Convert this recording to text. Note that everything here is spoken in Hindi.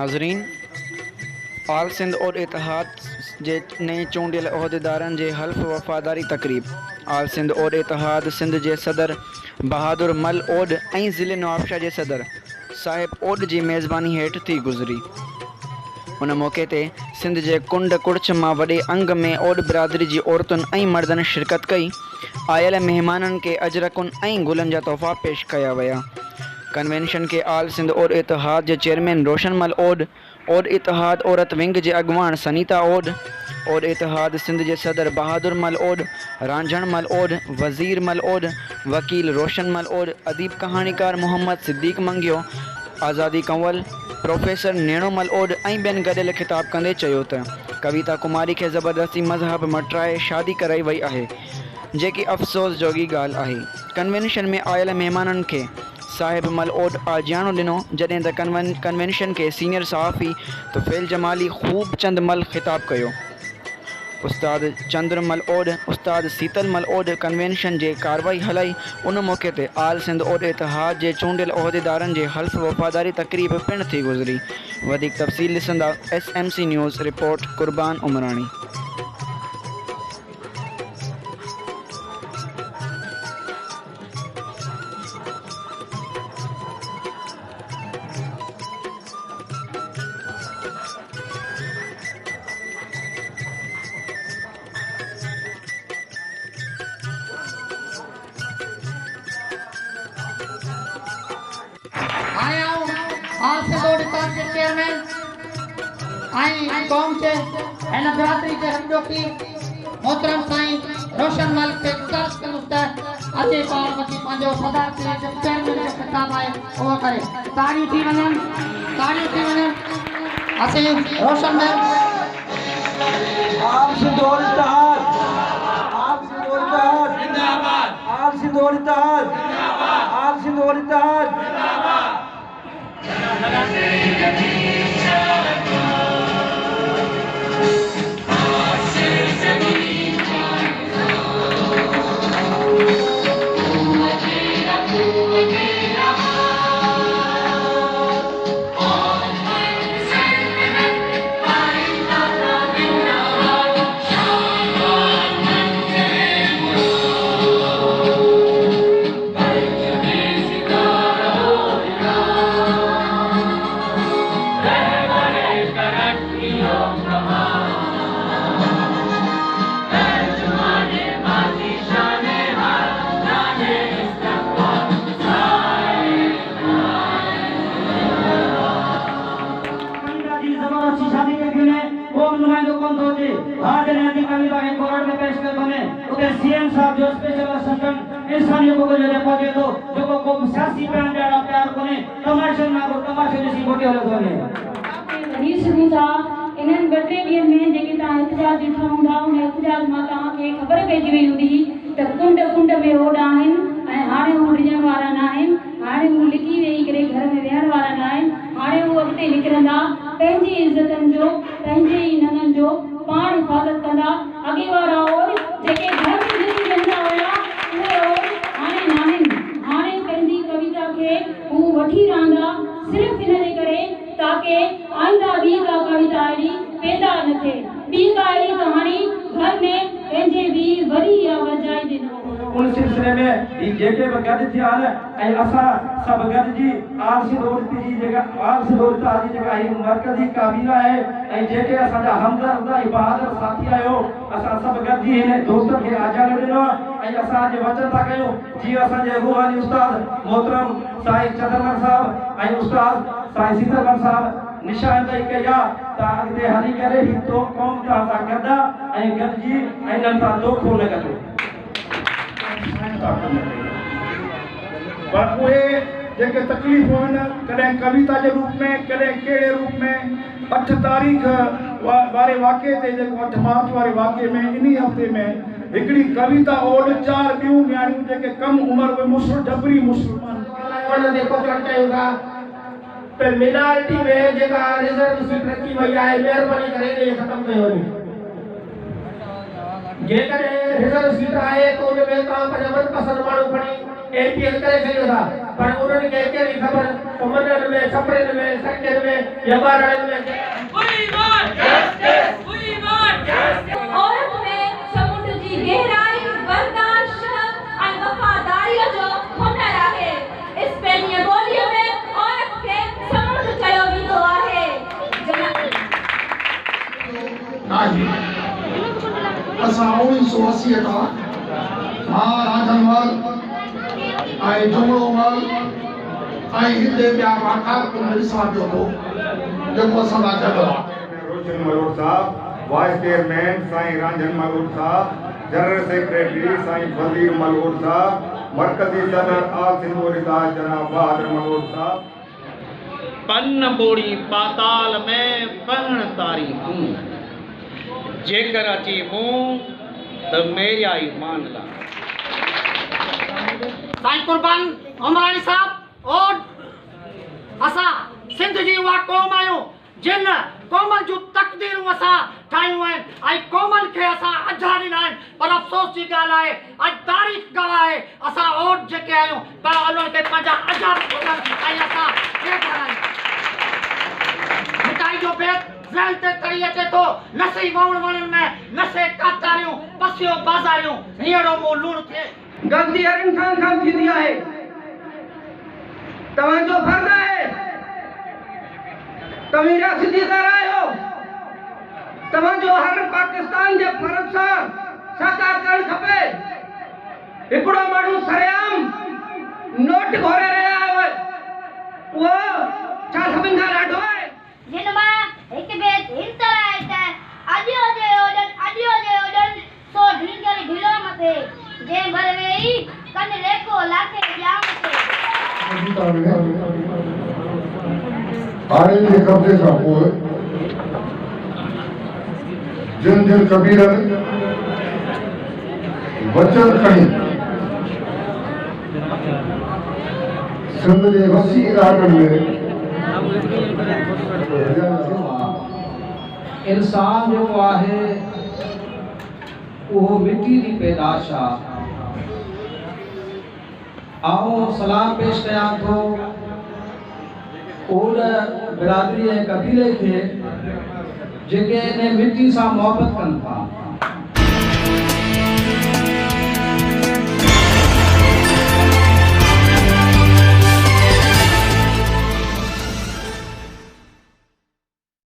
नाज़रीन, आल सिंध और इतिहाद जे नए चूंडियल उहदेदारनि जे हल्फ वफ़ादारी तक़रीब। आल सिंध और इतिहाद सिंध जे सदर बहादुर मल ओड ऐं ज़िले नवाबशाह जे सदर साहिब ओड जी मेज़बानी हेठि थी गुज़री। उन मौक़े ते सिंध जे कुंड कुड़छ मां वॾे अंग में ओड बिरादरी जी औरतुनि ऐं मर्दनि शिरकत कई। आयल महिमाननि खे अजरकुनि ऐं गुलनि जा तोहफ़ा पेश कया विया। कन्वेंशन के आल सिंध और इतिहाद जे चेयरमैन रोशनमल ओड, और इतिहाद औरत विंग जे अॻुवाण सनीता ओड, और इतिहाद सिंध जे सदर बहादुर मल ओड, रांझण मल ओड, वज़ीर मल ओड, वकील रोशन मल ओड, अदीब कहाणीकार मोहम्मद सिद्दीक़ मंगियो, आज़ादी कंवल, प्रोफेसर नेणोमल ओड ऐं ॿियनि गॾियल ख़िताब कंदे चयो त कविता कुमारी खे ज़बरदस्ती मज़हब मटाए शादी कराई वई आहे, जेकी अफ़सोस जोगी ॻाल्हि आहे। कन्वेंशन में आयल महिमाननि खे साहिब मल ओड आजियाणो ॾिनो, जॾहिं त कन्वेंशन के सीनियर सहाफ़ी तुफ़ैल जमाली ख़ूब चंद मल ख़िताब कयो। उस्ताद चंद्र मल ओड, उस्ताद सीतल मल ओड कन्वेंशन जे कार्रवाई हलाई। उन मौक़े ते आल सिंध और इतिहाद जे चूंडियल उहदेदारनि जे हल्फ वफ़ादारी तक़रीब पिणु थी गुज़री। वधीक तफ़सील ॾिसंदा SMC न्यूज़ रिपोर्ट कुर्बान उमराणी। आया हूँ आल सिंध और इतिहाद के चेयरमैन आई कौम के इन बिरादरी के हमजोकी मोहतरम साईं रोशन मल के गुज़ारिश कंदुसि त अचे पार्वती पंहिंजो सदारती जो चेयरमैन जो ख़िताब आहे उहो करे। ताड़ियूं थी वञनि असीं रोशन मल आल सिंध और इतिहाद, आल सिंध और इतिहाद जिंदाबाद, आल सिंध और इतिहाद जिंदाबाद, आल सिंध और इतिहाद जिंदाबाद। सीएम साहब जो स्पेशल असिस्टेंट इंसानियत को जो पहुंचे तो जो को सियासी प्लान ॾाढा प्यार कोने तमाशे ना को तमाशे ॾिसी मोटी हलो कोने वही सुविधा इन्हनि ॿ टे ॾींहंनि में जेके तव्हां एहतिजाज ॾिठा हूंदा उन एहतिजाज मां तव्हांखे ख़बर पइजी वई हूंदी त कुंड कुंड में ओड आहिनि ऐं हाणे हू डिॼण वारा न आहिनि। हाणे हू लिकी वेही करे घर में वेहण वारा न आहिनि। हाणे हू अॻिते निकिरंदा, पंहिंजी इज़तनि जो पंहिंजे ई नंगनि जो पाण हिफ़ाज़त कंदा। अॻे वारा ओड जेके घर में ॾिसी वेंदा हुया उहे ओड हाणे न आहिनि। हाणे पंहिंजी कविता खे हू वठी रहंदा सिर्फ़ु इन जे करे ताकि आईंदा ॿी का कविता अहिड़ी पैदा न थिए, ॿी का अहिड़ी कहाणी घर में पंहिंजे बि वरी या वॼाए ॾिनो। उन सिलसिले में ये जेके गॾ थिया आहिनि ऐं असां सभु गॾिजी आल सिंध और जी जेका आल सिंध और इतिहाद जी जेका हीअ मर्कज़ी काबीना आहे ऐं जेके असांजा हमदर्द ऐं बहादुर साथी आहियो, असां सभु गॾिजी हिन दोस्तनि खे आजादु ॾिनो ऐं असां अॼु वचन था कयूं जीअं असांजे रूहानी उस्ताद मोहतरम साईं चंद्रमल साहब ऐं उस्ताद साईं सीतलमल साहब निशानदेही कई आहे त अॻिते हली करे ही तो क़ौम सां गॾु ऐं गॾिजी ऐं इन्हनि सां दोखो न कजो। पर उहे जेके तकलीफ़ूं आहिनि कॾहिं कविता जे रूप में कॾहिं कहिड़े रूप में 8 तारीख़ वारे वाक़े ते जेको 8 मार्च वारे वाक़े में इन हफ़्ते में हिकिड़ी कविता ओड 4 ॿियूं न्याणियूं जेके कम उमिरि में मुस्लिम जबरी मुस्लमान देखो चर्चा पर मिनारिटी में जेका रिजर्व सीट रखी वई आहे महिरबानी करे इहे ख़तम कयो वञे। जेकॾहिं रिजर्व सीट आहे त उन में तव्हां पंहिंजा मनपसंद माण्हू खणी एपीएल करे छॾियो था पर उन्हनि खे कहिड़ी ख़बर त मंदर में छपड़नि में सड़कनि में या ॿारनि में औरत में समुंड जी गहराई बर्दाश्त ऐं वफ़ादारीअ जो हुनर आहे। स्पेनीअ ॿोलीअ में औरत खे समुंड चयो वेंदो आहे। असां 1980 खां राजनमल ऐं जुमड़ोमल ऐं हिते ॿिया वाकार ॾिसां पियो थो जेको असांजा जॻह रोशन मलोट साहब, वाइस चेयरमैन साईं रंजन मलोट साहब, जनरल सेक्रेटरी साईं फजील मलोट साहब, मरकजी सदर आल सिंध और इत्तेहाद जनाब बहादुर मलोट साहब। पन बोड़ी पाताल में पहण तारी हूँ, जेकर अची मूं त मेरा ही मान ला। साईं कुर्बान उमरानी साहब और असां सिंध जी उहा क़ौम आहियूं जिन क़ौमनि जूं तक़दीरूं असां ठाहियूं आहिनि ऐं क़ौमनि खे असां अजा ॾिना आहिनि। पर अफ़सोस जी ॻाल्हि आहे अॼु तारीख़ गवाह आहे असां ओट जेके आहियूं पर उन्हनि खे पंहिंजा अजा ऐं असां मिटाई जो भेद ज़हन ते तरी अचे थो। नसी वण वणनि में नसे कातारियूं पसियो बाज़ारियूं हींअरो मूं लूण थिए ग़लती हर इंसान खां थींदी आहे। तव्हांजो फर्ज़ आहे तव्हीं रियासतीदार आहियो तव्हांजो हर पाकिस्तान जे फर्ज़ सां साकार करणु खपे। हिकिड़ो माण्हू सरेआम नोट घोरे रहिया आहे उहो छा सभिनि खां ॾाढो आहे जिन मां हिकु ॿिए हिमत आहे त अॼु जे ओॾनि सो ढींगल ढिलो मथे जे भर वेही कन लेको लाखे जाम ते हाणे जे कब्ज़े खां पोइ जिन जिन कबीरनि वचन खणी सिंध जे वसी इलाइक़नि में इंसान जेको आहे उहो मिटी जी पैदाश आहे। आऊं सलाम पेश कयां थो ओड़ बिरादरी ऐं कबीले खे जेके इन मिटी सां मोहबत कनि था।